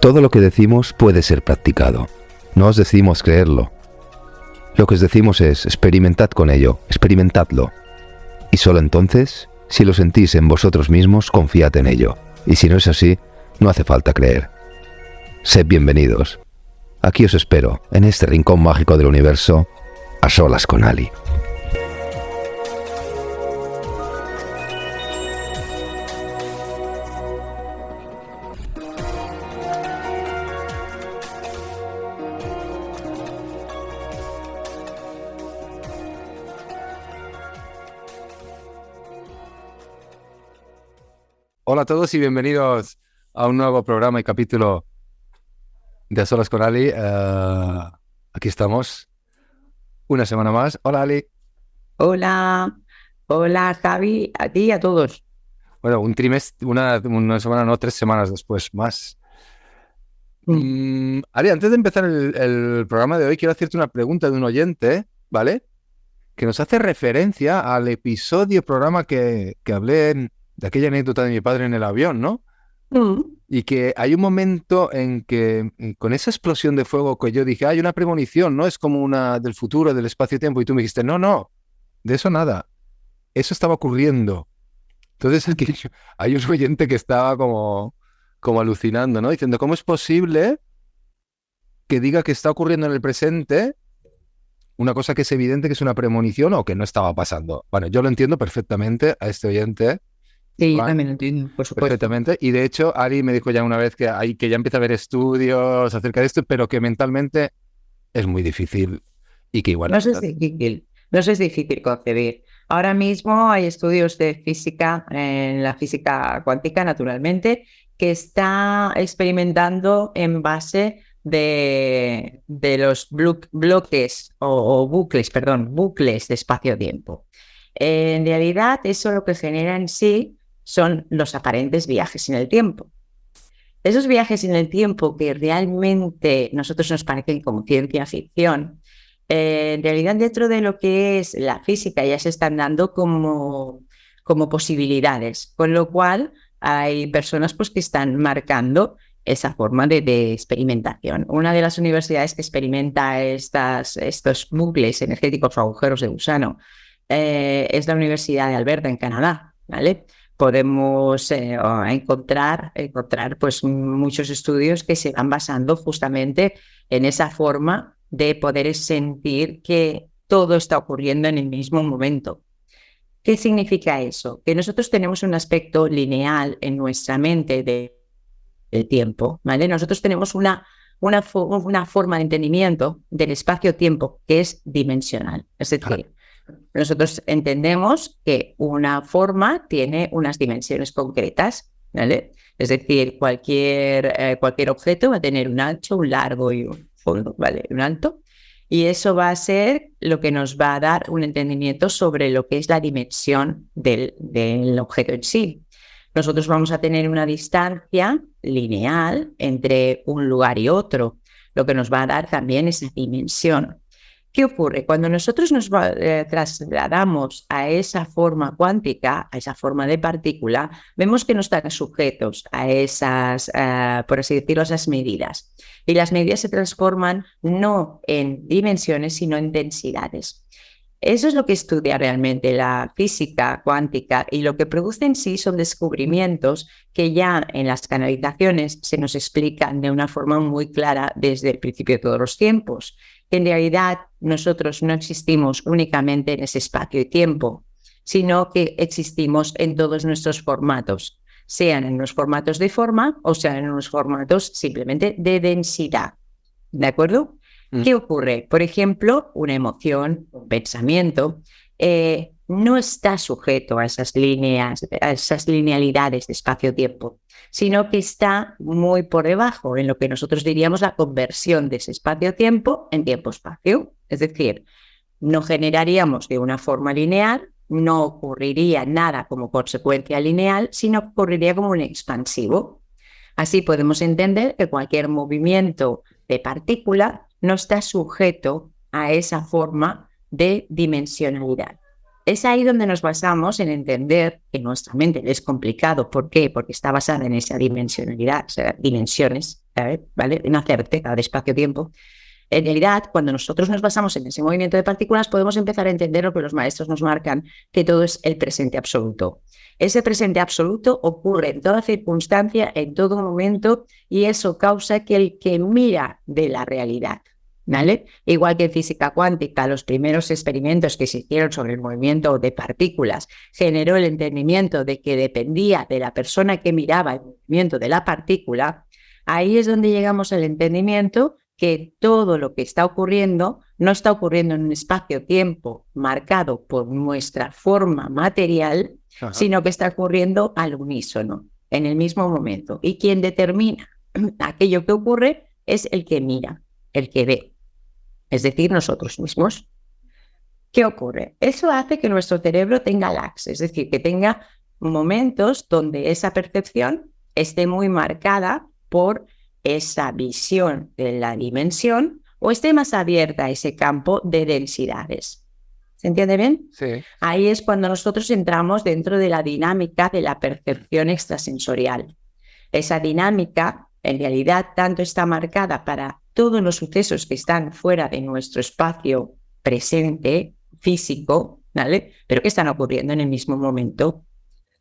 Todo lo que decimos puede ser practicado. No os decimos creerlo. Lo que os decimos es experimentad con ello, experimentadlo. Y solo entonces, si lo sentís en vosotros mismos, confiad en ello. Y si no es así, no hace falta creer. Sed bienvenidos. Aquí os espero, en este rincón mágico del universo, a solas con Ali. Hola a todos y bienvenidos a un nuevo programa y capítulo de A Solas con Ali. Aquí estamos, una semana más. Hola Ali. Hola, hola Javi, a ti y a todos. Bueno, un trimestre, una semana, no, 3 semanas después, más. Ali, antes de empezar el programa de hoy, quiero hacerte una pregunta de un oyente, ¿vale? Que nos hace referencia al programa que hablé de aquella anécdota de mi padre en el avión, ¿no? Y que hay un momento en que con esa explosión de fuego que yo dije, hay una premonición, ¿no? Es como una del futuro, del espacio-tiempo. Y tú me dijiste, no, de eso nada. Eso estaba ocurriendo. Entonces aquí hay un oyente que estaba como alucinando, ¿no? Diciendo, ¿cómo es posible que diga que está ocurriendo en el presente una cosa que es evidente que es una premonición o que no estaba pasando? Bueno, yo lo entiendo perfectamente a este oyente. Sí, yo también lo entiendo, por supuesto. Perfectamente. Y de hecho, Ari me dijo ya una vez que ya empieza a haber estudios acerca de esto, pero que mentalmente es muy difícil y que igual... No es difícil concebir. Ahora mismo hay estudios de física, en la física cuántica, naturalmente, que está experimentando en base de los bucles de espacio-tiempo. En realidad, eso lo que genera en sí son los aparentes viajes en el tiempo. Esos viajes en el tiempo que realmente nosotros nos parecen como ciencia ficción, en realidad dentro de lo que es la física ya se están dando como posibilidades, con lo cual hay personas pues, que están marcando esa forma de experimentación. Una de las universidades que experimenta estos bucles energéticos o agujeros de gusano es la Universidad de Alberta, en Canadá, ¿vale? Podemos encontrar pues, muchos estudios que se van basando justamente en esa forma de poder sentir que todo está ocurriendo en el mismo momento. ¿Qué significa eso? Que nosotros tenemos un aspecto lineal en nuestra mente del tiempo, ¿vale? Nosotros tenemos una forma de entendimiento del espacio-tiempo que es dimensional. Es decir, nosotros entendemos que una forma tiene unas dimensiones concretas, ¿vale? Es decir, cualquier objeto va a tener un ancho, un largo y un fondo, ¿vale? Un alto. Y eso va a ser lo que nos va a dar un entendimiento sobre lo que es la dimensión del objeto en sí. Nosotros vamos a tener una distancia lineal entre un lugar y otro, lo que nos va a dar también esa dimensión. ¿Qué ocurre? Cuando nosotros nos trasladamos a esa forma cuántica, a esa forma de partícula, vemos que no están sujetos a esas, por así decirlo, esas medidas. Y las medidas se transforman no en dimensiones, sino en densidades. Eso es lo que estudia realmente la física cuántica y lo que produce en sí son descubrimientos que ya en las canalizaciones se nos explican de una forma muy clara desde el principio de todos los tiempos. En realidad, nosotros no existimos únicamente en ese espacio y tiempo, sino que existimos en todos nuestros formatos, sean en los formatos de forma o sean en los formatos simplemente de densidad. ¿De acuerdo? ¿Qué ocurre? Por ejemplo, una emoción, un pensamiento, no está sujeto a esas líneas, a esas linealidades de espacio-tiempo, sino que está muy por debajo en lo que nosotros diríamos la conversión de ese espacio-tiempo en tiempo-espacio. Es decir, no generaríamos de una forma lineal, no ocurriría nada como consecuencia lineal, sino ocurriría como un expansivo. Así podemos entender que cualquier movimiento de partícula no está sujeto a esa forma de dimensionalidad. Es ahí donde nos basamos en entender que nuestra mente es complicado. ¿Por qué? Porque está basada en esa dimensionalidad, o sea, dimensiones, ¿vale? Una certeza de espacio-tiempo. En realidad, cuando nosotros nos basamos en ese movimiento de partículas, podemos empezar a entender lo que los maestros nos marcan, que todo es el presente absoluto. Ese presente absoluto ocurre en toda circunstancia, en todo momento, y eso causa que el que mira de la realidad, ¿vale? Igual que en física cuántica, los primeros experimentos que se hicieron sobre el movimiento de partículas generó el entendimiento de que dependía de la persona que miraba el movimiento de la partícula. Ahí es donde llegamos al entendimiento que todo lo que está ocurriendo no está ocurriendo en un espacio-tiempo marcado por nuestra forma material, sino que está ocurriendo al unísono, en el mismo momento. Y quien determina aquello que ocurre es el que mira, el que ve, es decir, nosotros mismos. ¿Qué ocurre? Eso hace que nuestro cerebro tenga lags, es decir, que tenga momentos donde esa percepción esté muy marcada por esa visión de la dimensión o esté más abierta a ese campo de densidades. ¿Se entiende bien? Sí. Ahí es cuando nosotros entramos dentro de la dinámica de la percepción extrasensorial. Esa dinámica, en realidad, tanto está marcada para todos los sucesos que están fuera de nuestro espacio presente, físico, ¿vale? Pero que están ocurriendo en el mismo momento.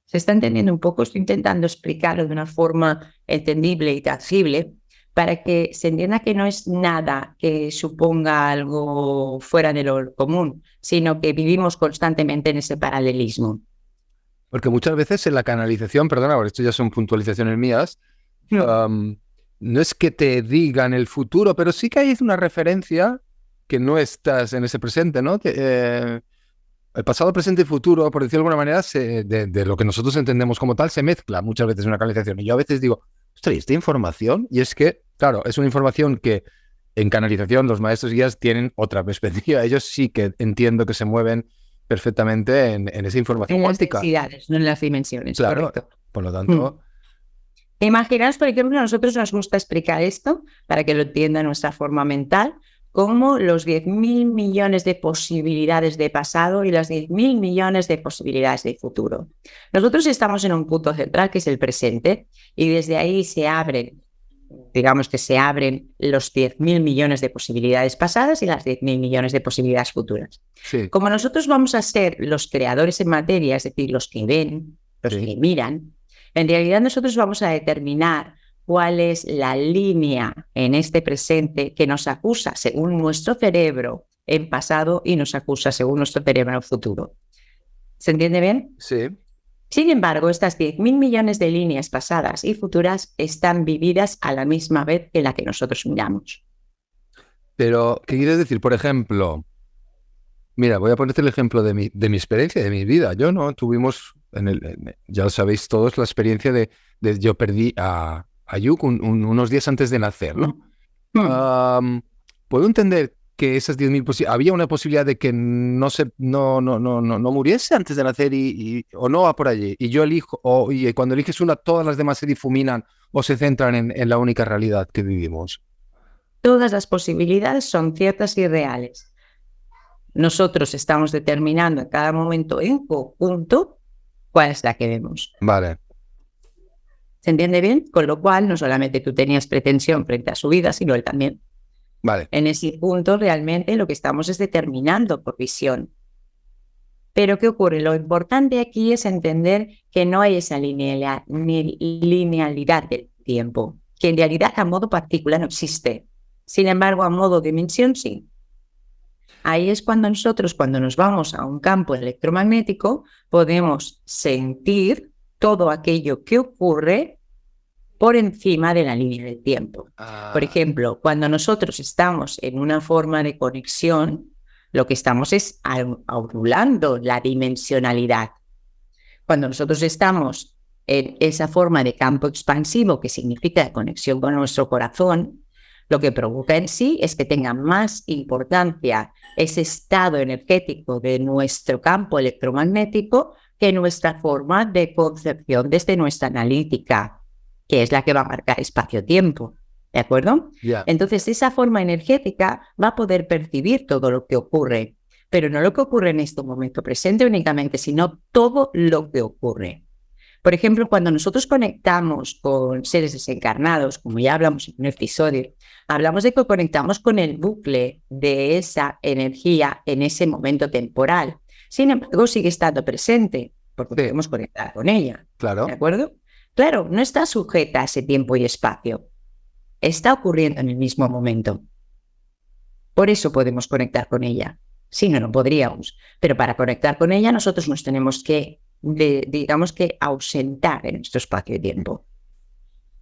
¿Se está entendiendo un poco? Estoy intentando explicarlo de una forma entendible y tangible para que se entienda que no es nada que suponga algo fuera de lo común, sino que vivimos constantemente en ese paralelismo. Porque muchas veces en la canalización, perdona, esto ya son puntualizaciones mías, no es que te digan el futuro, pero sí que hay una referencia que no estás en ese presente, ¿no? El pasado, presente y futuro, por decirlo de alguna manera, de lo que nosotros entendemos como tal, se mezcla muchas veces en una canalización. Y yo a veces digo, ostras, ¿y esta información? Y es que, claro, es una información que en canalización los maestros guías tienen otra perspectiva. Ellos sí que entiendo que se mueven perfectamente en esa información cuántica. En las densidades, no en las dimensiones. Claro, correcto. Por lo tanto... Imaginaos, por ejemplo, a nosotros nos gusta explicar esto para que lo entienda nuestra forma mental, como los 10.000 millones de posibilidades de pasado y las 10.000 millones de posibilidades de futuro. Nosotros estamos en un punto central que es el presente y desde ahí se abren, digamos que se abren los 10.000 millones de posibilidades pasadas y las 10.000 millones de posibilidades futuras. Sí. Como nosotros vamos a ser los creadores en materia, es decir, los que ven, los que miran, en realidad nosotros vamos a determinar cuál es la línea en este presente que nos acusa según nuestro cerebro en pasado y nos acusa según nuestro cerebro en futuro. ¿Se entiende bien? Sí. Sin embargo, estas 10.000 millones de líneas pasadas y futuras están vividas a la misma vez que la que nosotros miramos. Pero, ¿qué quieres decir? Por ejemplo, mira, voy a ponerte el ejemplo de mi experiencia, de mi vida. Yo no tuvimos, ya lo sabéis todos, la experiencia de yo perdí a Yuk unos días antes de nacer, ¿no? Puedo entender que esas 10.000 había una posibilidad de que no muriese antes de nacer o no va por allí. Y yo elijo, y cuando eliges una, todas las demás se difuminan o se centran en la única realidad que vivimos. Todas las posibilidades son ciertas y reales. Nosotros estamos determinando en cada momento en conjunto cuál es la que vemos. Vale. ¿Se entiende bien? Con lo cual, no solamente tú tenías pretensión frente a su vida, sino él también. Vale. En ese punto, realmente, lo que estamos es determinando por visión. Pero, ¿qué ocurre? Lo importante aquí es entender que no hay esa linealidad del tiempo, que en realidad a modo partícula no existe. Sin embargo, a modo dimensión, sí. Ahí es cuando nosotros, cuando nos vamos a un campo electromagnético, podemos sentir todo aquello que ocurre por encima de la línea del tiempo. Por ejemplo, cuando nosotros estamos en una forma de conexión, lo que estamos es anulando la dimensionalidad. Cuando nosotros estamos en esa forma de campo expansivo, que significa conexión con nuestro corazón, lo que provoca en sí es que tenga más importancia ese estado energético de nuestro campo electromagnético que nuestra forma de concepción desde nuestra analítica, que es la que va a marcar espacio-tiempo. ¿De acuerdo? Yeah. Entonces, esa forma energética va a poder percibir todo lo que ocurre, pero no lo que ocurre en este momento presente únicamente, sino todo lo que ocurre. Por ejemplo, cuando nosotros conectamos con seres desencarnados, como ya hablamos en un episodio, hablamos de que conectamos con el bucle de esa energía en ese momento temporal. Sin embargo, sigue estando presente, porque podemos conectar con ella. Claro. ¿De acuerdo? Claro, no está sujeta a ese tiempo y espacio. Está ocurriendo en el mismo momento. Por eso podemos conectar con ella. Si no, no podríamos. Pero para conectar con ella, nosotros nos tenemos que, digamos que, ausentar en nuestro espacio y tiempo.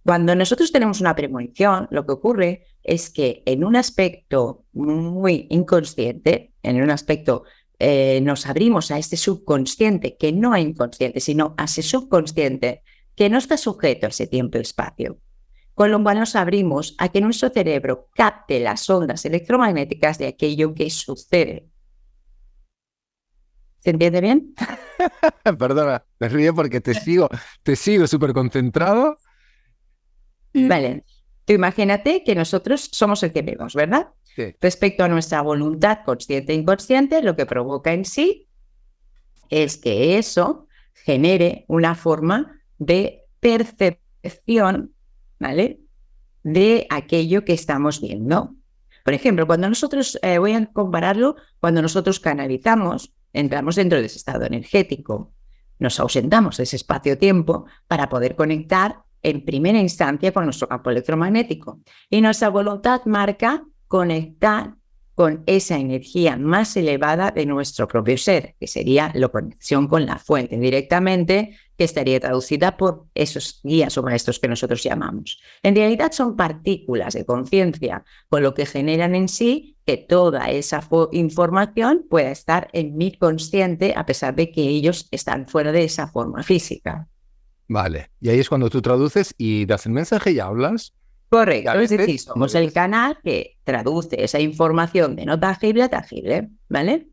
Cuando nosotros tenemos una premonición, lo que ocurre es que en un aspecto muy inconsciente, en un aspecto nos abrimos a este subconsciente, que no es inconsciente, sino a ese subconsciente que no está sujeto a ese tiempo y espacio. Con lo cual nos abrimos a que nuestro cerebro capte las ondas electromagnéticas de aquello que sucede. ¿Se entiende bien? Perdona, me río porque te sigo súper concentrado. Vale, tú imagínate que nosotros somos el que vemos, ¿verdad? Sí. Respecto a nuestra voluntad consciente e inconsciente, lo que provoca en sí es que eso genere una forma de percepción, ¿vale?, de aquello que estamos viendo. Por ejemplo, cuando nosotros, voy a compararlo, cuando nosotros canalizamos, entramos dentro de ese estado energético, nos ausentamos de ese espacio-tiempo para poder conectar en primera instancia con nuestro campo electromagnético. Y nuestra voluntad marca conectar con esa energía más elevada de nuestro propio ser, que sería la conexión con la fuente directamente, que estaría traducida por esos guías o maestros que nosotros llamamos. En realidad son partículas de conciencia, con lo que generan en sí que toda esa información pueda estar en mi consciente, a pesar de que ellos están fuera de esa forma física. Vale, y ahí es cuando tú traduces y das el mensaje y hablas. Correcto, es decir, somos el canal que traduce esa información de no tangible a tangible, ¿vale?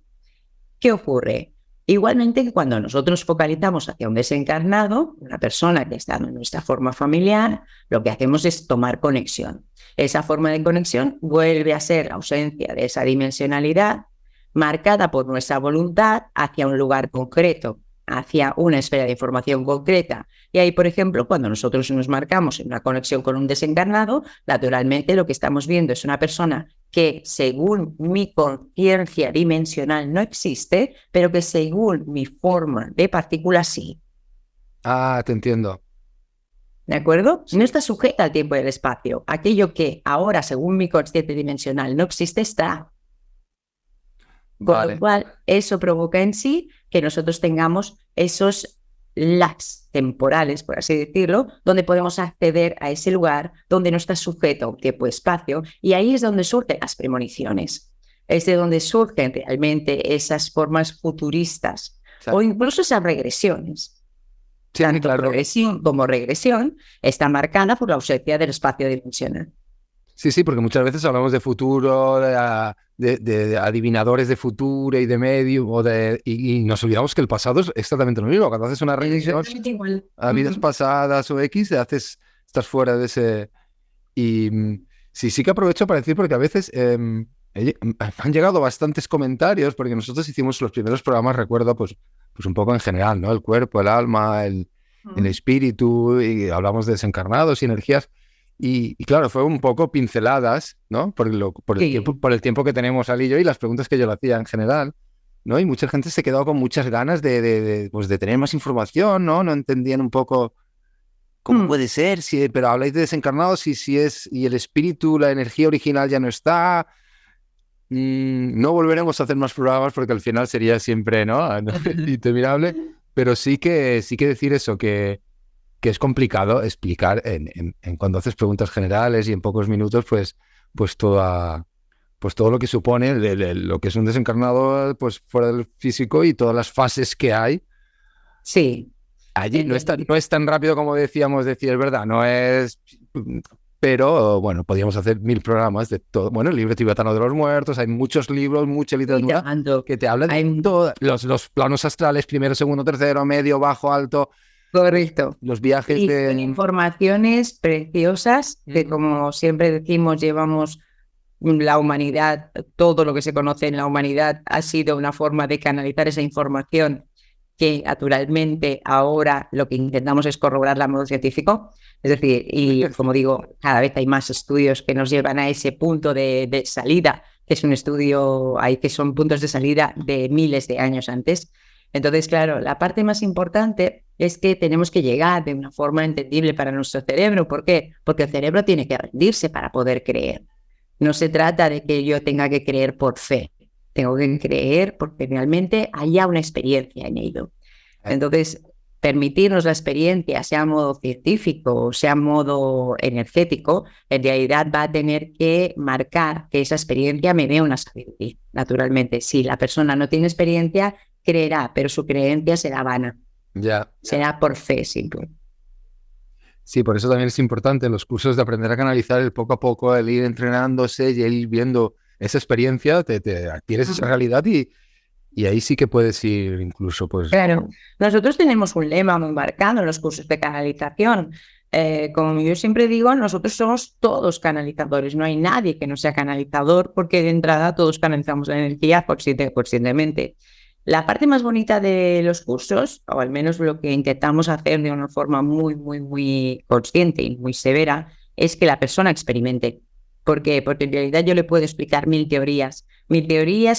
¿Qué ocurre? Igualmente que cuando nosotros focalizamos hacia un desencarnado, una persona que está en nuestra forma familiar, lo que hacemos es tomar conexión. Esa forma de conexión vuelve a ser la ausencia de esa dimensionalidad marcada por nuestra voluntad hacia un lugar concreto, hacia una esfera de información concreta. Y ahí, por ejemplo, cuando nosotros nos marcamos en una conexión con un desencarnado, naturalmente lo que estamos viendo es una persona que según mi conciencia dimensional no existe, pero que según mi forma de partícula sí. Ah, te entiendo. ¿De acuerdo? Sí. No está sujeta al tiempo y al espacio. Aquello que ahora, según mi consciente dimensional, no existe, está. Con lo cual, eso provoca en sí que nosotros tengamos esos lags temporales, por así decirlo, donde podemos acceder a ese lugar donde no está sujeto a un tiempo y espacio, y ahí es donde surgen las premoniciones. Es de donde surgen realmente esas formas futuristas, o incluso esas regresiones. Sí, Tanto claro. progresión como regresión está marcada por la ausencia del espacio dimensional. Sí, porque muchas veces hablamos de futuro, de adivinadores de futuro y de medio, y nos olvidamos que el pasado es exactamente lo mismo. Cuando haces una regresión a vidas pasadas o X, estás fuera de ese... Y sí que aprovecho para decir, porque a veces han llegado bastantes comentarios, porque nosotros hicimos los primeros programas, recuerdo, pues un poco en general, ¿no? El cuerpo, el alma, el espíritu, y hablamos de desencarnados y energías. Y claro, fue un poco pinceladas, ¿no? Por el tiempo que tenemos Ali y yo y las preguntas que yo le hacía en general, ¿no? Y mucha gente se quedó con muchas ganas de tener más información, ¿no? No entendían un poco cómo puede ser, pero habláis de desencarnados y el espíritu, la energía original ya no está. No volveremos a hacer más programas porque al final sería siempre, ¿no? Interminable, pero sí que decir eso, que es complicado explicar en cuando haces preguntas generales y en pocos minutos, pues todo lo que supone lo que es un desencarnado, pues fuera del físico y todas las fases que hay. Sí. Allí no es tan rápido como decíamos, es verdad, no es... Pero, bueno, podríamos hacer 1000 programas de todo. Bueno, el libro tibetano de los muertos, hay muchos libros, mucha literatura que te hablan de todo. Los planos astrales, primero, segundo, tercero, medio, bajo, alto... Correcto. Los viajes y de informaciones preciosas que, como siempre decimos, llevamos la humanidad, todo lo que se conoce en la humanidad ha sido una forma de canalizar esa información que naturalmente ahora lo que intentamos es corroborar el modo científico. Es decir, y como digo, cada vez hay más estudios que nos llevan a ese punto de salida, que es un estudio, hay que son puntos de salida de miles de años antes. Entonces, claro, la parte más importante es que tenemos que llegar de una forma entendible para nuestro cerebro. ¿Por qué? Porque el cerebro tiene que rendirse para poder creer. No se trata de que yo tenga que creer por fe. Tengo que creer porque realmente haya una experiencia en ello. Entonces, permitirnos la experiencia, sea a modo científico o sea a modo energético, en realidad va a tener que marcar que esa experiencia me dé una sabiduría. Naturalmente, si la persona no tiene experiencia, creerá, pero su creencia será vana. Ya. Será por fe, simple. Sí, por eso también es importante en los cursos de aprender a canalizar el poco a poco, el ir entrenándose y el ir viendo esa experiencia, te adquieres esa realidad y ahí sí que puedes ir incluso, pues... Claro, nosotros tenemos un lema muy marcado en los cursos de canalización. Como yo siempre digo, nosotros somos todos canalizadores, no hay nadie que no sea canalizador porque de entrada todos canalizamos la energía conscientemente. La parte más bonita de los cursos, o al menos lo que intentamos hacer de una forma muy consciente y muy severa, es que la persona experimente. ¿Por qué? Porque en realidad yo le puedo explicar mil teorías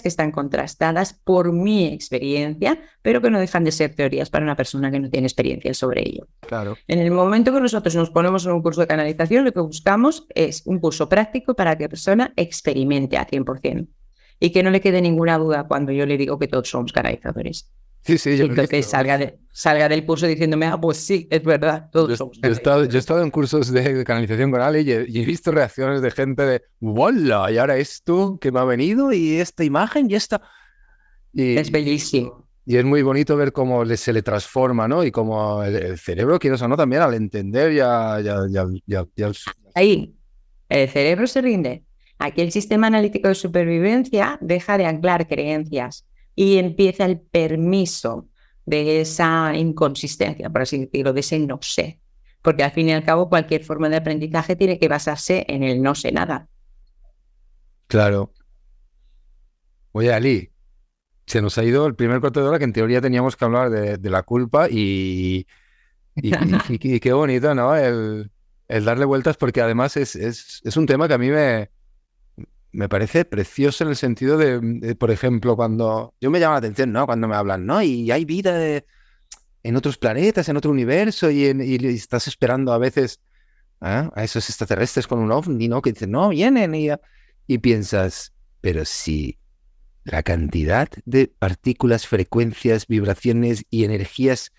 que están contrastadas por mi experiencia, pero que no dejan de ser teorías para una persona que no tiene experiencia sobre ello. Claro. En el momento que nosotros nos ponemos en un curso de canalización, lo que buscamos es un curso práctico para que la persona experimente al 100%. Y que no le quede ninguna duda cuando yo le digo que todos somos canalizadores. Sí, yo y que salga del curso diciéndome, pues sí, es verdad, todos somos canalizadores. Yo he estado en cursos de canalización con Ale y he visto reacciones de gente de ¡Wala! Y ahora esto que me ha venido y esta imagen y esta... Es bellísimo. Y es muy bonito ver cómo se le transforma, ¿no? Y cómo el cerebro, quieras o no, también al entender ya... Ahí, el cerebro se rinde. Aquí el sistema analítico de supervivencia deja de anclar creencias y empieza el permiso de esa inconsistencia, por así decirlo, de ese no sé. Porque al fin y al cabo cualquier forma de aprendizaje tiene que basarse en el no sé nada. Claro. Oye, Ali, se nos ha ido el primer cuarto de hora que en teoría teníamos que hablar de la culpa y qué bonito, ¿no? El darle vueltas porque además es un tema que a mí me parece precioso en el sentido de, por ejemplo, cuando yo me llama la atención, ¿no? Cuando me hablan, ¿no? Y hay vida en otros planetas, en otro universo y estás esperando a veces a esos extraterrestres con un ovni, ¿no? Que dicen, no, vienen y piensas, pero si la cantidad de partículas, frecuencias, vibraciones y energías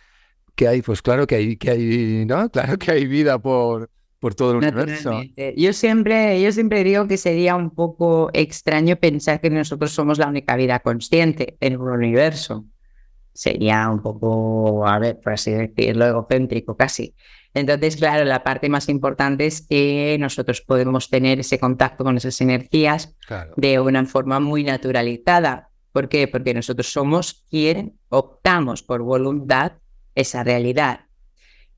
que hay, pues claro que hay, ¿no? Claro que hay vida por todo el universo. Yo siempre digo que sería un poco extraño pensar que nosotros somos la única vida consciente en un universo. Sería un poco, a ver, por así decirlo, egocéntrico casi. Entonces, claro, la parte más importante es que nosotros podemos tener ese contacto con esas energías de una forma muy naturalizada. ¿Por qué? Porque nosotros somos quien optamos por voluntad esa realidad.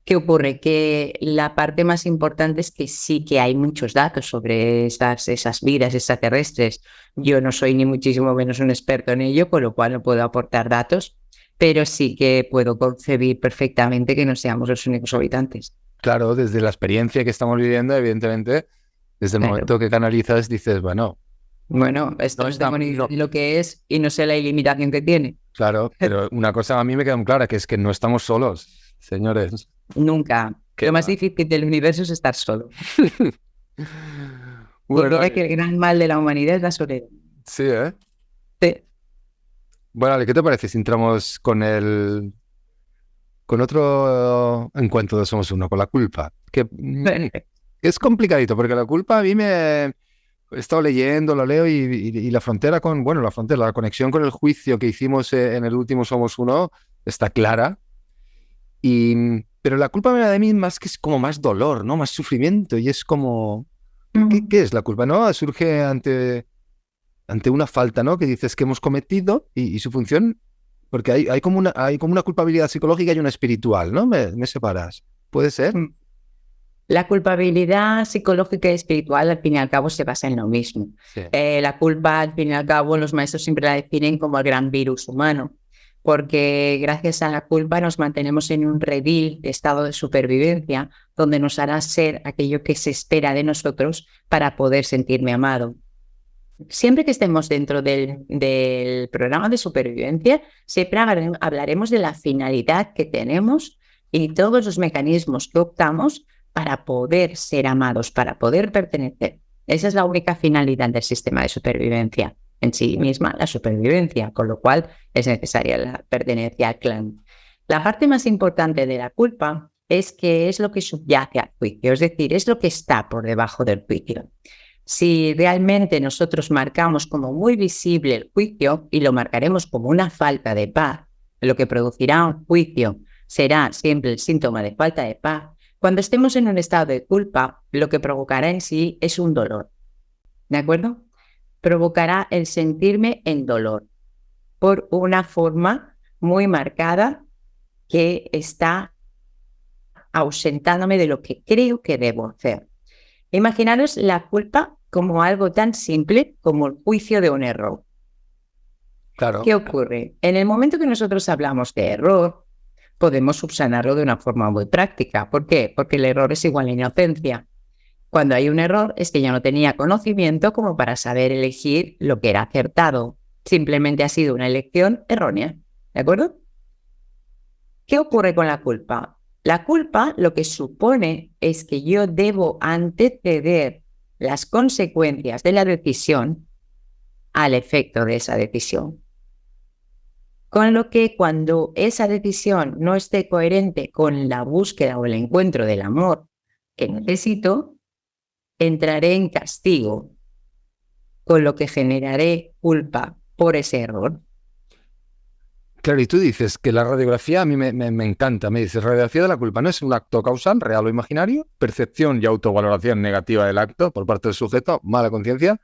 ¿Qué ocurre? Que la parte más importante es que sí que hay muchos datos sobre esas vidas extraterrestres. Yo no soy ni muchísimo menos un experto en ello, con lo cual no puedo aportar datos, pero sí que puedo concebir perfectamente que no seamos los únicos habitantes. Claro, desde la experiencia que estamos viviendo, evidentemente, desde el momento que canalizas, dices, bueno, esto no es lo que es y no sé la ilimitación que tiene. Claro, pero una cosa a mí me queda muy clara, que es que no estamos solos, señores. Nunca. Lo más difícil del universo es estar solo. Bueno, que el gran mal de la humanidad es la soledad. Sí, ¿eh? Sí. Bueno, Ale, ¿qué te parece si entramos con otro encuentro de Somos Uno, con la culpa? Que es complicadito, porque la culpa a mí he estado leyendo, lo leo y la frontera la conexión con el juicio que hicimos en el último Somos Uno está clara. Pero la culpa me da de mí más que es como más dolor, ¿no? Más sufrimiento. Y es como... ¿Qué es la culpa, no? Surge ante una falta, ¿no? Que dices que hemos cometido y su función... Porque hay como una culpabilidad psicológica y una espiritual, ¿no? ¿Me separas? ¿Puede ser? La culpabilidad psicológica y espiritual, al fin y al cabo, se basa en lo mismo. Sí. La culpa, al fin y al cabo, los maestros siempre la definen como el gran virus humano. porque gracias a la culpa nos mantenemos en un redil de estado de supervivencia, donde nos hará ser aquello que se espera de nosotros para poder sentirme amado. Siempre que estemos dentro del programa de supervivencia, siempre hablaremos de la finalidad que tenemos y todos los mecanismos que optamos para poder ser amados, para poder pertenecer. Esa es la única finalidad del sistema de supervivencia. En sí misma, la supervivencia, con lo cual es necesaria la pertenencia al clan. La parte más importante de la culpa es que es lo que subyace al juicio, es decir, es lo que está por debajo del juicio. Si realmente nosotros marcamos como muy visible el juicio y lo marcaremos como una falta de paz, lo que producirá un juicio será siempre el síntoma de falta de paz. Cuando estemos en un estado de culpa, lo que provocará en sí es un dolor. ¿De acuerdo? Provocará el sentirme en dolor por una forma muy marcada que está ausentándome de lo que creo que debo hacer. Imaginaros la culpa como algo tan simple como el juicio de un error. Claro. ¿Qué ocurre? En el momento que nosotros hablamos de error, podemos subsanarlo de una forma muy práctica. ¿Por qué? Porque el error es igual a inocencia. Cuando hay un error es que yo no tenía conocimiento como para saber elegir lo que era acertado. Simplemente ha sido una elección errónea. ¿De acuerdo? ¿Qué ocurre con la culpa? La culpa lo que supone es que yo debo anteceder las consecuencias de la decisión al efecto de esa decisión. Con lo que cuando esa decisión no esté coherente con la búsqueda o el encuentro del amor que necesito, entraré en castigo, con lo que generaré culpa por ese error. Claro, y tú dices que la radiografía a mí me encanta. Me dices, radiografía de la culpa no es un acto causal, real o imaginario, percepción y autovaloración negativa del acto por parte del sujeto, mala conciencia,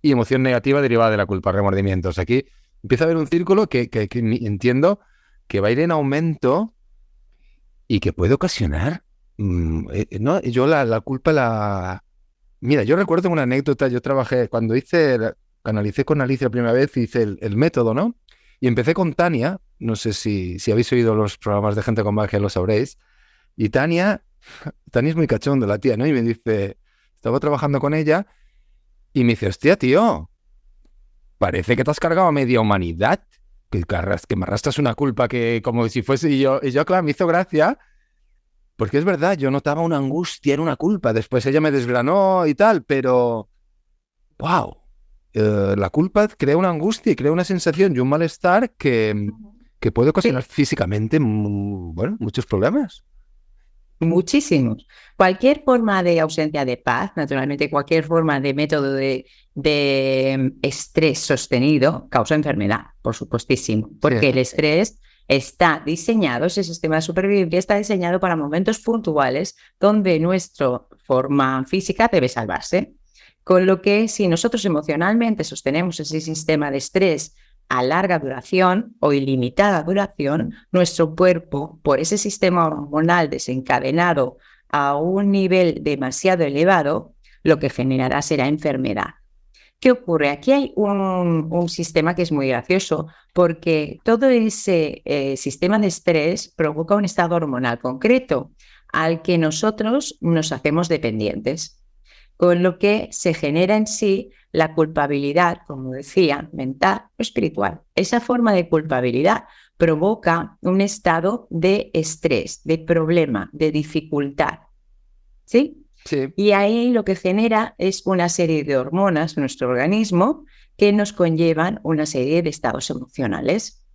y emoción negativa derivada de la culpa, remordimientos. Aquí empieza a haber un círculo que entiendo que va a ir en aumento y que puede ocasionar... no, yo la culpa la... Mira, yo recuerdo una anécdota, yo trabajé, cuando canalicé con Alicia la primera vez, hice el método, ¿no? Y empecé con Tania, no sé si habéis oído los programas de Gente con Magia, lo sabréis, y Tania es muy cachonda, la tía, ¿no? Y me dice, estaba trabajando con ella, y me dice, hostia, tío, parece que te has cargado a media humanidad, que me arrastras una culpa que como si fuese yo, y yo, claro, me hizo gracia, porque es verdad, yo notaba una angustia, era una culpa, después ella me desgranó y tal, pero, wow. La culpa crea una angustia y crea una sensación y un malestar que puede ocasionar físicamente muchos problemas. Muchísimos. Cualquier forma de ausencia de paz, naturalmente cualquier forma de método de estrés sostenido causa enfermedad, por supuestísimo, porque el estrés está diseñado, ese sistema de supervivencia está diseñado para momentos puntuales donde nuestra forma física debe salvarse. Con lo que si nosotros emocionalmente sostenemos ese sistema de estrés a larga duración o ilimitada duración, nuestro cuerpo, por ese sistema hormonal desencadenado a un nivel demasiado elevado, lo que generará será enfermedad. ¿Qué ocurre? Aquí hay un sistema que es muy gracioso porque todo ese sistema de estrés provoca un estado hormonal concreto al que nosotros nos hacemos dependientes. Con lo que se genera en sí la culpabilidad, como decía, mental o espiritual. Esa forma de culpabilidad provoca un estado de estrés, de problema, de dificultad. ¿Sí? Sí. Y ahí lo que genera es una serie de hormonas en nuestro organismo que nos conllevan una serie de estados emocionales.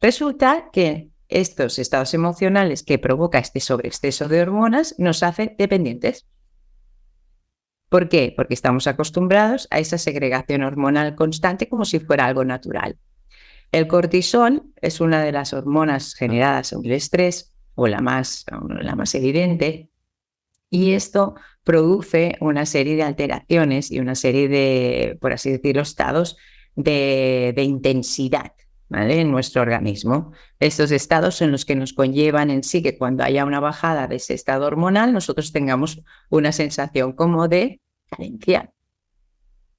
Resulta que estos estados emocionales que provoca este sobreexceso de hormonas nos hacen dependientes. ¿Por qué? Porque estamos acostumbrados a esa segregación hormonal constante como si fuera algo natural. El cortisol es una de las hormonas generadas por el estrés o la más evidente, y esto produce una serie de alteraciones y una serie de, por así decirlo, estados de intensidad, ¿vale? En nuestro organismo. Estos estados son los que nos conllevan en sí que cuando haya una bajada de ese estado hormonal, nosotros tengamos una sensación como de carencia.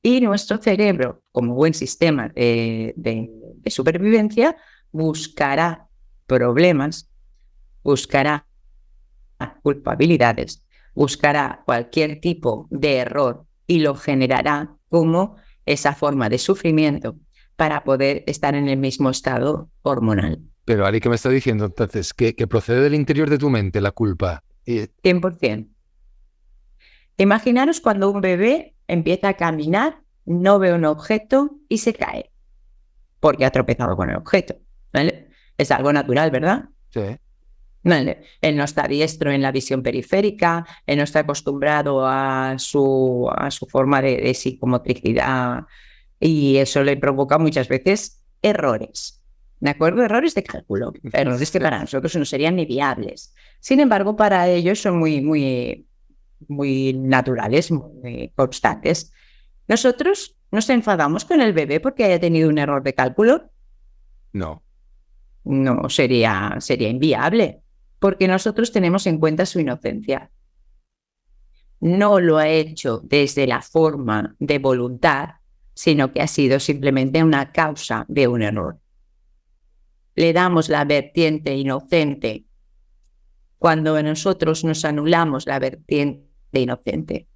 Y nuestro cerebro, como buen sistema de supervivencia, buscará problemas, buscará culpabilidades, buscará cualquier tipo de error y lo generará como esa forma de sufrimiento para poder estar en el mismo estado hormonal. Pero Ari, ¿qué me está diciendo entonces? Que procede del interior de tu mente la culpa. 100%. Imaginaros cuando un bebé empieza a caminar, no ve un objeto y se cae, porque ha tropezado con el objeto, ¿vale? Es algo natural, ¿verdad? Sí. Vale. Él no está diestro en la visión periférica, él no está acostumbrado a su forma de psicomotricidad y eso le provoca muchas veces errores, ¿de acuerdo? Errores de cálculo, errores que para nosotros no serían ni viables. Sin embargo, para ellos son muy naturales, muy constantes. ¿Nosotros nos enfadamos con el bebé porque haya tenido un error de cálculo? No. No, sería inviable, porque nosotros tenemos en cuenta su inocencia. No lo ha hecho desde la forma de voluntad, sino que ha sido simplemente una causa de un error. Le damos la vertiente inocente cuando nosotros nos anulamos la vertiente inocente.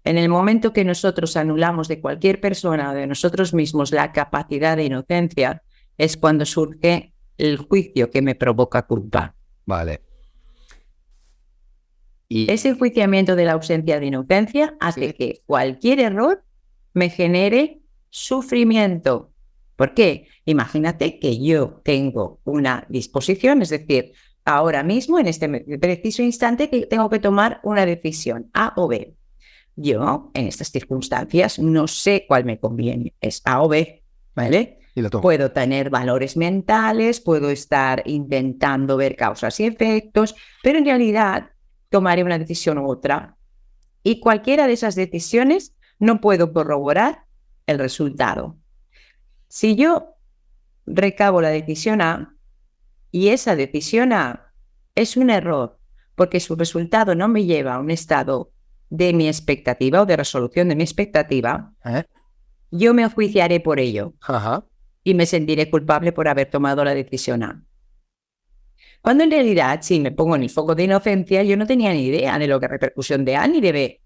En el momento que nosotros anulamos de cualquier persona o de nosotros mismos la capacidad de inocencia, es cuando surge el juicio que me provoca culpa. Vale. Y ese enjuiciamiento de la ausencia de inocencia hace que cualquier error me genere sufrimiento. ¿Por qué? Imagínate que yo tengo una disposición, es decir, ahora mismo, en este preciso instante, que tengo que tomar una decisión, A o B. Yo, en estas circunstancias, no sé cuál me conviene, es A o B, ¿vale? Puedo tener valores mentales, puedo estar intentando ver causas y efectos, pero en realidad tomaré una decisión u otra. Y cualquiera de esas decisiones no puedo corroborar el resultado. Si yo recabo la decisión A y esa decisión A es un error porque su resultado no me lleva a un estado de mi expectativa o de resolución de mi expectativa, yo me enjuiciaré por ello. Y me sentiré culpable por haber tomado la decisión A. Cuando en realidad, si me pongo en el foco de inocencia, yo no tenía ni idea de lo que repercusión de A ni de B.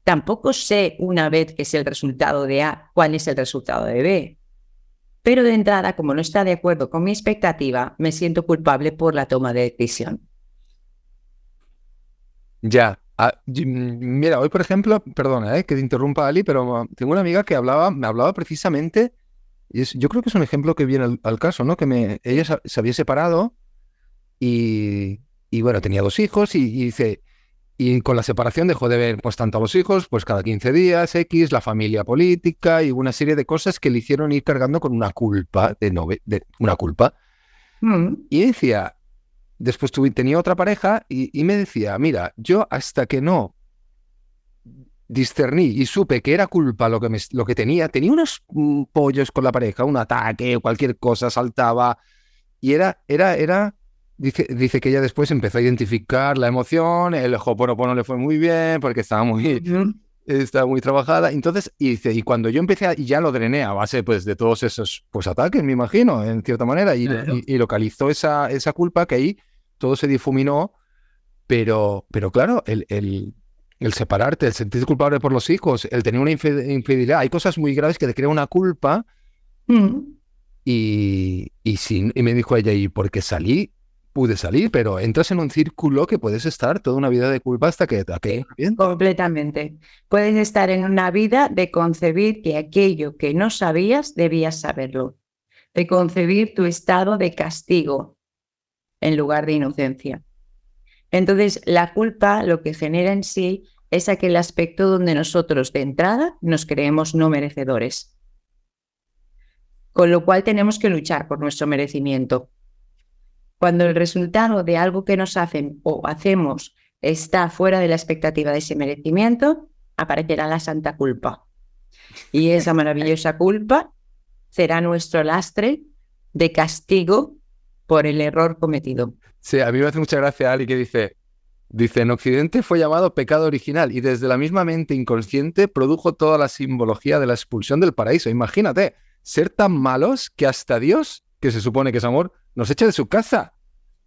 Tampoco sé, una vez que es el resultado de A, cuál es el resultado de B. Pero de entrada, como no está de acuerdo con mi expectativa, me siento culpable por la toma de decisión. Ya. Mira, hoy, por ejemplo, perdona, que te interrumpa, Ali, pero tengo una amiga que me hablaba precisamente. Yo creo que es un ejemplo que viene al caso, ¿no? Que ella se había separado y bueno, tenía 2 hijos y dice, y con la separación dejó de ver pues tanto a los hijos, pues cada 15 días, la familia política y una serie de cosas que le hicieron ir cargando con una culpa, una culpa. Y decía, después tenía otra pareja y me decía, mira, yo hasta que no discerní y supe que era culpa lo que tenía unos pollos con la pareja, un ataque o cualquier cosa, saltaba y dice que ella después empezó a identificar la emoción, el Ho'oponopono le fue muy bien porque estaba muy trabajada, entonces, y dice, y cuando yo empecé y ya lo drené a base pues de todos esos pues ataques, me imagino, en cierta manera, y localizó esa culpa, que ahí todo se difuminó, pero claro, el separarte, el sentirte culpable por los hijos, el tener una infidelidad, hay cosas muy graves que te crean una culpa. Y me dijo ella, y porque pude salir, pero entras en un círculo que puedes estar toda una vida de culpa hasta que te acabe bien. Completamente. Puedes estar en una vida de concebir que aquello que no sabías, debías saberlo. De concebir tu estado de castigo en lugar de inocencia. Entonces, la culpa lo que genera en sí es aquel aspecto donde nosotros de entrada nos creemos no merecedores. Con lo cual tenemos que luchar por nuestro merecimiento. Cuando el resultado de algo que nos hacen o hacemos está fuera de la expectativa de ese merecimiento, aparecerá la santa culpa. Y esa maravillosa culpa será nuestro lastre de castigo por el error cometido. Sí, a mí me hace mucha gracia Ali que dice, en Occidente fue llamado pecado original y desde la misma mente inconsciente produjo toda la simbología de la expulsión del paraíso. Imagínate, ser tan malos que hasta Dios, que se supone que es amor, nos echa de su casa.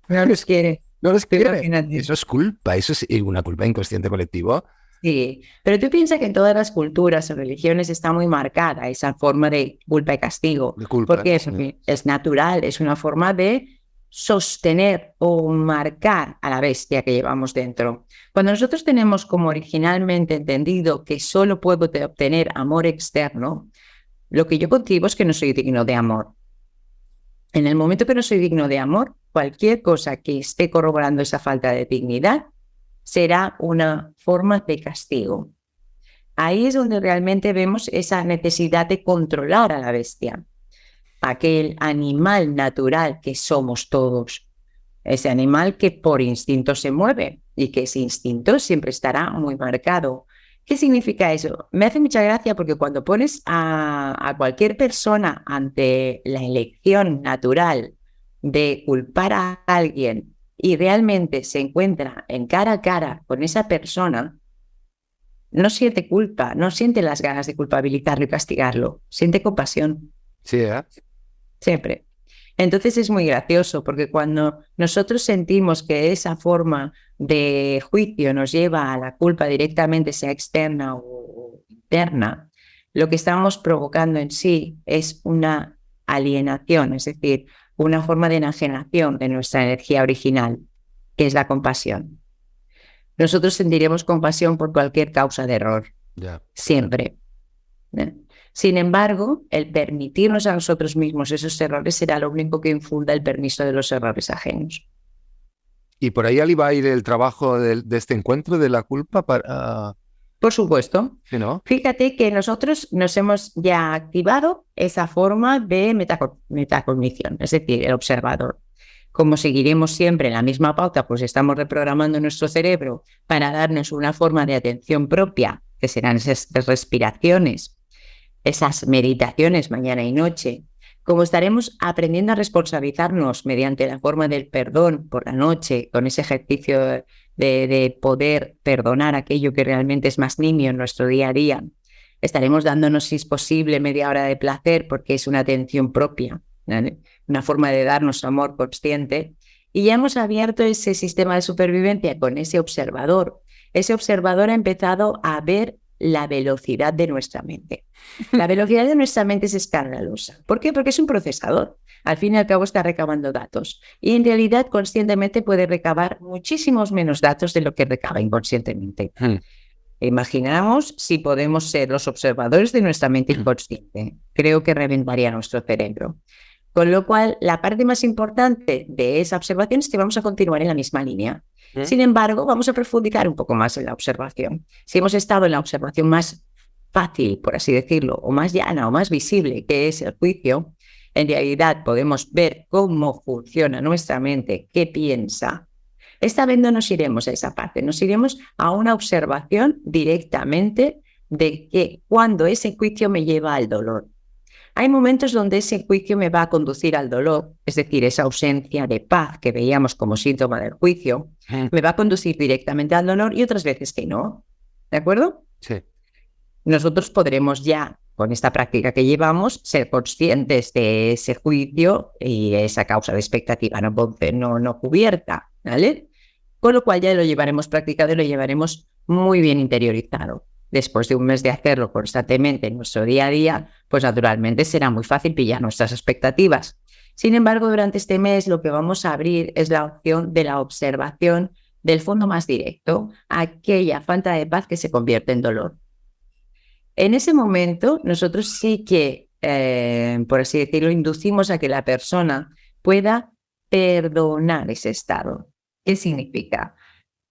No los quiere. No les quiere. Imagínate. Eso es culpa, eso es una culpa inconsciente colectivo. Sí, pero tú piensas que en todas las culturas o religiones está muy marcada esa forma de culpa y castigo. De culpa. Porque es natural, es una forma de sostener o marcar a la bestia que llevamos dentro. Cuando nosotros tenemos como originalmente entendido que solo puedo obtener amor externo, lo que yo concibo es que no soy digno de amor. En el momento que no soy digno de amor, cualquier cosa que esté corroborando esa falta de dignidad será una forma de castigo. Ahí es donde realmente vemos esa necesidad de controlar a la bestia, aquel animal natural que somos todos, ese animal que por instinto se mueve y que ese instinto siempre estará muy marcado. ¿Qué significa eso? Me hace mucha gracia porque cuando pones a cualquier persona ante la elección natural de culpar a alguien y realmente se encuentra en cara a cara con esa persona, no siente culpa, no siente las ganas de culpabilizarlo y castigarlo, siente compasión. Sí, ¿eh? Siempre. Entonces es muy gracioso porque cuando nosotros sentimos que esa forma de juicio nos lleva a la culpa directamente, sea externa o interna, lo que estamos provocando en sí es una alienación, es decir, una forma de enajenación de nuestra energía original, que es la compasión. Nosotros sentiremos compasión por cualquier causa de error, siempre. Sin embargo, el permitirnos a nosotros mismos esos errores será lo único que infunda el permiso de los errores ajenos. ¿Y por ahí va a ir el trabajo de este encuentro de la culpa para...? Por supuesto. ¿Sí, no? Fíjate que nosotros nos hemos ya activado esa forma de metacognición, es decir, el observador. Como seguiremos siempre en la misma pauta, pues estamos reprogramando nuestro cerebro para darnos una forma de atención propia, que serán esas respiraciones, esas meditaciones mañana y noche. Como estaremos aprendiendo a responsabilizarnos mediante la forma del perdón por la noche, con ese ejercicio de poder perdonar aquello que realmente es más nimio en nuestro día a día, estaremos dándonos, si es posible, media hora de placer porque es una atención propia, ¿vale? Una forma de darnos amor consciente. Y ya hemos abierto ese sistema de supervivencia con ese observador. Ese observador ha empezado a ver la velocidad de nuestra mente. La velocidad de nuestra mente es escandalosa. ¿Por qué? Porque es un procesador. Al fin y al cabo está recabando datos. Y en realidad conscientemente puede recabar muchísimos menos datos de lo que recaba inconscientemente. Imaginamos si podemos ser los observadores de nuestra mente inconsciente. Creo que reventaría nuestro cerebro. Con lo cual, la parte más importante de esa observación es que vamos a continuar en la misma línea. Sin embargo, vamos a profundizar un poco más en la observación. Si hemos estado en la observación más fácil, por así decirlo, o más llana o más visible, que es el juicio, en realidad podemos ver cómo funciona nuestra mente, qué piensa. Esta vez no nos iremos a esa parte, nos iremos a una observación directamente de que cuando ese juicio me lleva al dolor. Hay momentos donde ese juicio me va a conducir al dolor, es decir, esa ausencia de paz que veíamos como síntoma del juicio, me va a conducir directamente al dolor y otras veces que no. ¿De acuerdo? Sí. Nosotros podremos ya, con esta práctica que llevamos, ser conscientes de ese juicio y esa causa de expectativa no cubierta, ¿vale? Con lo cual ya lo llevaremos practicado y lo llevaremos muy bien interiorizado. Después de un mes de hacerlo constantemente en nuestro día a día, pues naturalmente será muy fácil pillar nuestras expectativas. Sin embargo, durante este mes lo que vamos a abrir es la opción de la observación del fondo más directo, aquella falta de paz que se convierte en dolor. En ese momento, nosotros sí que, por así decirlo, inducimos a que la persona pueda perdonar ese estado. ¿Qué significa?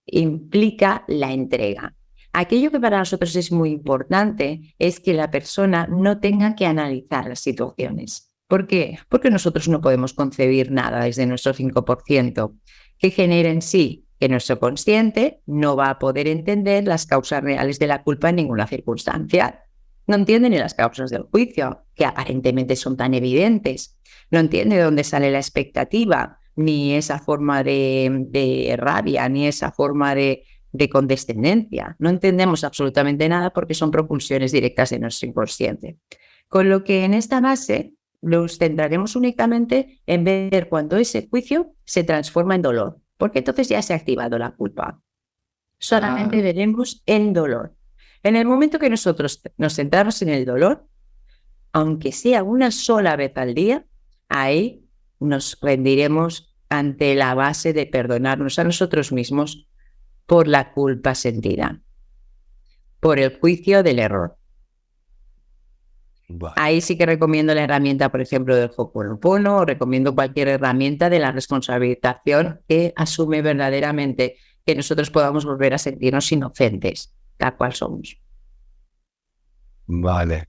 Implica la entrega. Aquello que para nosotros es muy importante es que la persona no tenga que analizar las situaciones. ¿Por qué? Porque nosotros no podemos concebir nada desde nuestro 5% que genere en sí que nuestro consciente no va a poder entender las causas reales de la culpa en ninguna circunstancia. No entiende ni las causas del juicio, que aparentemente son tan evidentes. No entiende de dónde sale la expectativa, ni esa forma de rabia, ni esa forma de condescendencia. No entendemos absolutamente nada porque son propulsiones directas de nuestro inconsciente. Con lo que en esta base nos centraremos únicamente en ver cuando ese juicio se transforma en dolor, porque entonces ya se ha activado la culpa. Solamente veremos el dolor. En el momento que nosotros nos centramos en el dolor, aunque sea una sola vez al día, ahí nos rendiremos ante la base de perdonarnos a nosotros mismos por la culpa sentida, por el juicio del error. Vale. Ahí sí que recomiendo la herramienta, por ejemplo, del Ho'oponopono, o recomiendo cualquier herramienta de la responsabilización que asume verdaderamente que nosotros podamos volver a sentirnos inocentes, tal cual somos. Vale.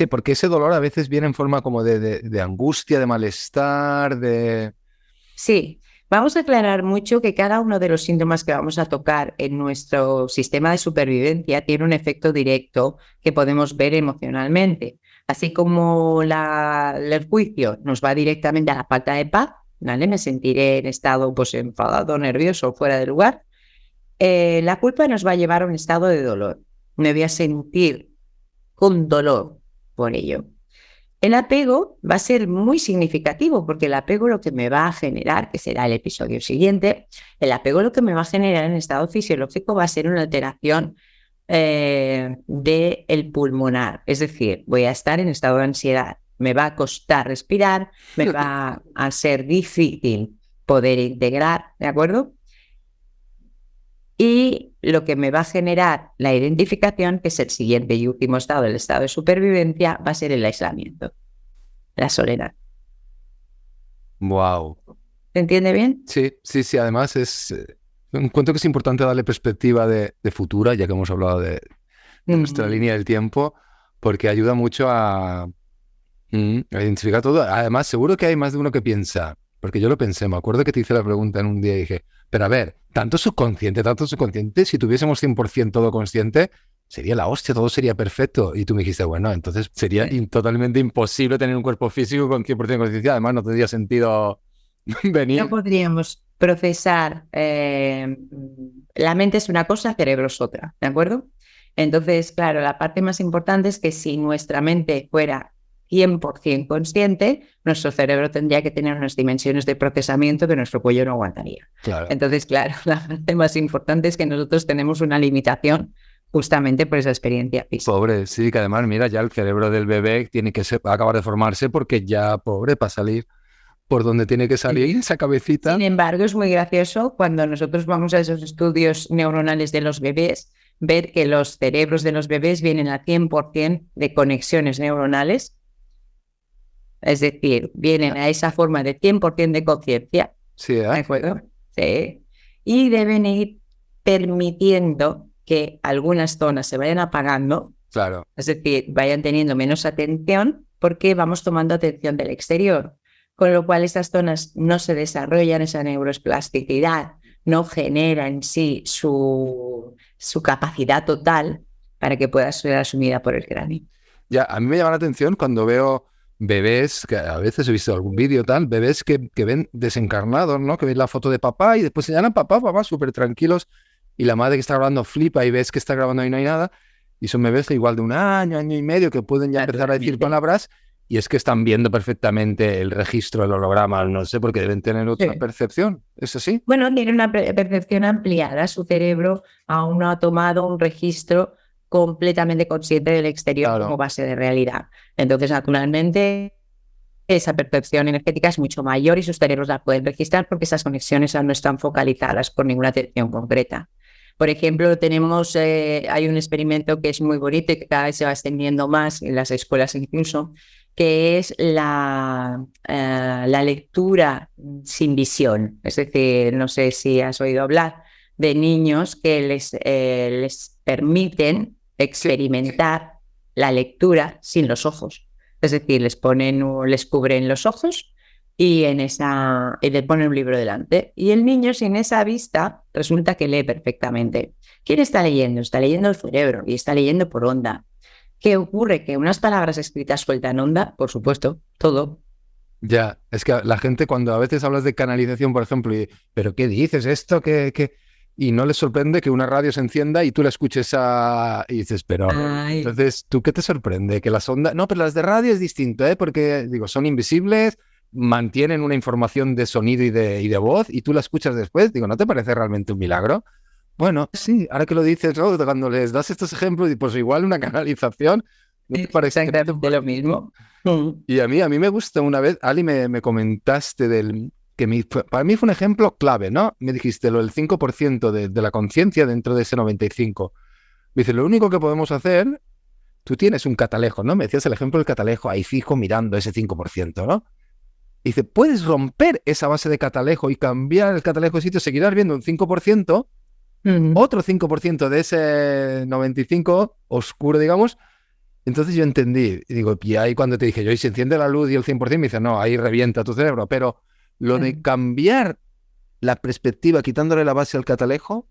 Porque ese dolor a veces viene en forma como de angustia, de malestar, de... Sí, vamos a aclarar mucho que cada uno de los síntomas que vamos a tocar en nuestro sistema de supervivencia tiene un efecto directo que podemos ver emocionalmente. Así como el juicio nos va directamente a la falta de paz, ¿vale? Me sentiré en estado pues, enfadado, nervioso, fuera de lugar. La culpa nos va a llevar a un estado de dolor. Me voy a sentir con dolor por ello. El apego va a ser muy significativo porque el apego lo que me va a generar, que será el episodio siguiente, el apego lo que me va a generar en estado fisiológico va a ser una alteración del pulmonar. Es decir, voy a estar en estado de ansiedad, me va a costar respirar, me va a ser difícil poder integrar, ¿de acuerdo? Y lo que me va a generar la identificación, que es el siguiente y último estado, el estado de supervivencia, va a ser el aislamiento, la soledad. Wow. ¿Se entiende bien? Sí. Además encuentro que es importante darle perspectiva de futura, ya que hemos hablado de nuestra línea del tiempo, porque ayuda mucho a identificar todo. Además, seguro que hay más de uno que piensa, porque yo lo pensé, me acuerdo que te hice la pregunta en un día y dije, pero a ver, tanto subconsciente, si tuviésemos 100% todo consciente, sería la hostia, todo sería perfecto. Y tú me dijiste, bueno, entonces sería totalmente imposible tener un cuerpo físico con 100% de conciencia, además no tendría sentido venir. No podríamos procesar, la mente es una cosa, el cerebro es otra, ¿de acuerdo? Entonces, claro, la parte más importante es que si nuestra mente fuera 100% consciente, nuestro cerebro tendría que tener unas dimensiones de procesamiento que nuestro cuello no aguantaría. Claro. Entonces, claro, la parte más importante es que nosotros tenemos una limitación justamente por esa experiencia física. Pobre, sí, que además, mira, ya el cerebro del bebé tiene que acabar de formarse porque ya, pobre, para salir por donde tiene que salir esa cabecita. Sin embargo, es muy gracioso cuando nosotros vamos a esos estudios neuronales de los bebés, ver que los cerebros de los bebés vienen a 100% de conexiones neuronales, es decir, vienen a esa forma de 100% de conciencia, Sí, ¿de acuerdo? Sí. Y deben ir permitiendo que algunas zonas se vayan apagando, claro. es decir, vayan teniendo menos atención porque vamos tomando atención del exterior, con lo cual esas zonas no se desarrollan, esa neuroplasticidad no genera en sí su capacidad total para que pueda ser asumida por el cráneo. Ya, a mí me llama la atención cuando veo bebés, que a veces he visto algún vídeo tal, bebés que ven desencarnados, ¿no? Que ven la foto de papá y después señalan papá, súper tranquilos, y la madre que está grabando flipa y ves que está grabando y no hay nada, y son bebés igual de un año y medio que pueden ya empezar a decir palabras, y es que están viendo perfectamente el registro del holograma, no sé, porque deben tener otra percepción, ¿es así? Bueno, tiene una percepción ampliada, su cerebro aún no ha tomado un registro completamente consciente del exterior como base de realidad. Entonces, naturalmente, esa percepción energética es mucho mayor y sus cerebros la pueden registrar porque esas conexiones aún no están focalizadas por ninguna atención concreta. Por ejemplo, hay un experimento que es muy bonito y que cada vez se va extendiendo más en las escuelas incluso, que es la lectura sin visión. Es decir, no sé si has oído hablar de niños que les permiten experimentar la lectura sin los ojos. Es decir, les cubren los ojos y le ponen un libro delante. Y el niño sin esa vista resulta que lee perfectamente. ¿Quién está leyendo? Está leyendo el cerebro y está leyendo por onda. ¿Qué ocurre? Que unas palabras escritas sueltan onda, por supuesto, todo. Ya, es que la gente cuando a veces hablas de canalización, por ejemplo, ¿pero qué dices? ¿Esto qué y no les sorprende que una radio se encienda y tú la escuches y dices, pero entonces, ¿tú qué te sorprende? Que las ondas... No, pero las de radio es distinto, ¿eh? Porque, digo, son invisibles, mantienen una información de sonido y de voz y tú la escuchas después. Digo, ¿no te parece realmente un milagro? Bueno, sí, ahora que lo dices, ¿no? Cuando les das estos ejemplos, pues igual una canalización, ¿no te parece exactamente lo mismo? Y a mí me gusta una vez, Ali, me comentaste para mí fue un ejemplo clave, ¿no? Me dijiste lo del 5% de la conciencia dentro de ese 95%. Me dice, lo único que podemos hacer, tú tienes un catalejo, ¿no? Me decías el ejemplo del catalejo, ahí fijo mirando ese 5%, ¿no? Y dice, puedes romper esa base de catalejo y cambiar el catalejo de sitio, seguirás viendo un 5%, otro 5% de ese 95% oscuro, digamos. Entonces yo entendí, y digo, y ahí cuando te dije yo, y se enciende la luz y el 100%, me dice, no, ahí revienta tu cerebro, pero lo de cambiar la perspectiva, quitándole la base al catalejo.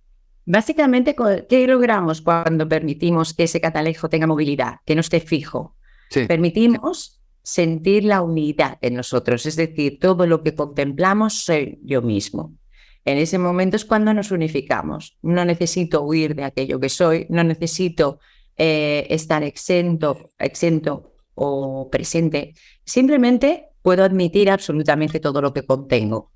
Básicamente, ¿qué logramos cuando permitimos que ese catalejo tenga movilidad, que no esté fijo? Sí. Permitimos sentir la unidad en nosotros, es decir, todo lo que contemplamos soy yo mismo. En ese momento es cuando nos unificamos. No necesito huir de aquello que soy, no necesito estar exento o presente. Simplemente puedo admitir absolutamente todo lo que contengo.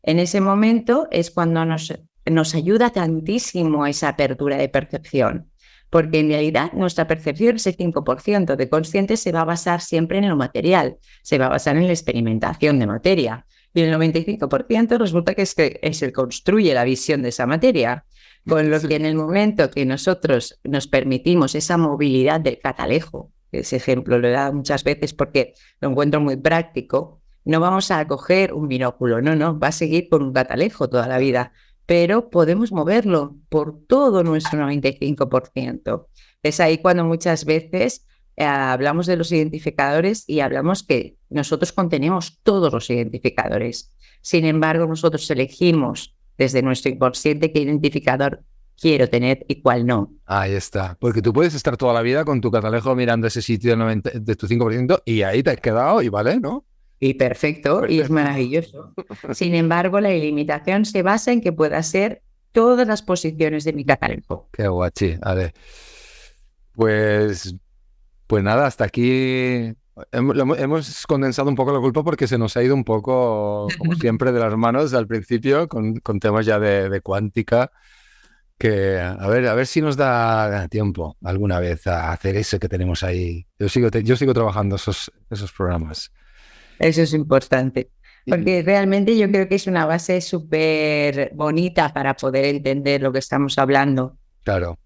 En ese momento es cuando nos ayuda tantísimo esa apertura de percepción, porque en realidad nuestra percepción, ese 5% de consciente, se va a basar siempre en lo material, se va a basar en la experimentación de materia. Y el 95% resulta que es el que construye la visión de esa materia. Con lo que en el momento que nosotros nos permitimos esa movilidad del catalejo, ese ejemplo lo he dado muchas veces porque lo encuentro muy práctico, no vamos a coger un binóculo, no, va a seguir con un catalejo toda la vida, pero podemos moverlo por todo nuestro 95%. Es ahí cuando muchas veces hablamos de los identificadores y hablamos que nosotros contenemos todos los identificadores. Sin embargo, nosotros elegimos desde nuestro inconsciente qué identificador quiero tener y cuál no. Ahí está. Porque tú puedes estar toda la vida con tu catalejo mirando ese sitio de tu 5% y ahí te has quedado y vale, ¿no? Y perfecto, y es maravilloso. Sin embargo, la ilimitación se basa en que pueda ser todas las posiciones de mi catalejo. Qué guachi. Vale. Pues nada, hasta aquí hemos condensado un poco la culpa porque se nos ha ido un poco, como siempre, de las manos al principio con temas ya de cuántica, que a ver si nos da tiempo alguna vez a hacer eso que tenemos ahí. Yo sigo trabajando esos programas. Eso es importante, porque realmente yo creo que es una base súper bonita para poder entender lo que estamos hablando. Claro.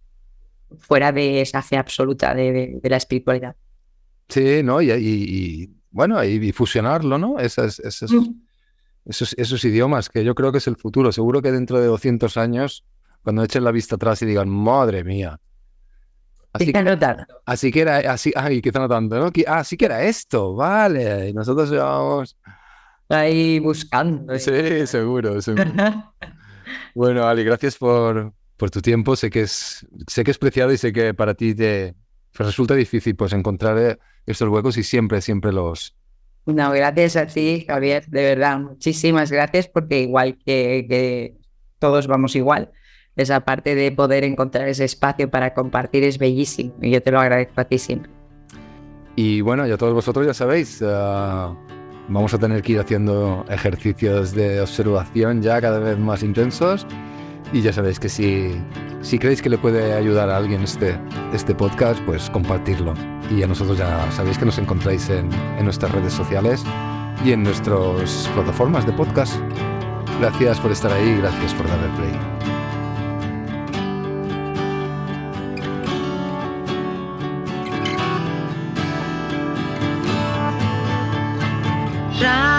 Fuera de esa fe absoluta de la espiritualidad. Sí, ¿no? Y bueno, y fusionarlo, ¿no? Esos idiomas, que yo creo que es el futuro. Seguro que dentro de 200 años, cuando echen la vista atrás y digan, madre mía. Quizá no tanto. Así que era, así, quizá no tanto, ¿no? Así que era esto, vale. Y nosotros llevamos... ahí buscando. Sí, seguro. Bueno, Ali, gracias por tu tiempo. Sé que es preciado y sé que para ti te resulta difícil pues encontrar estos huecos y siempre los... No, gracias a ti, Javier, de verdad, muchísimas gracias, porque igual que todos vamos igual, esa parte de poder encontrar ese espacio para compartir es bellísimo y yo te lo agradezco a ti siempre. Y bueno, ya todos vosotros ya sabéis, vamos a tener que ir haciendo ejercicios de observación ya cada vez más intensos. Y ya sabéis que si creéis que le puede ayudar a alguien este podcast, pues compartirlo. Y a nosotros ya sabéis que nos encontráis en nuestras redes sociales y en nuestras plataformas de podcast. Gracias por estar ahí y gracias por darle play. Ya.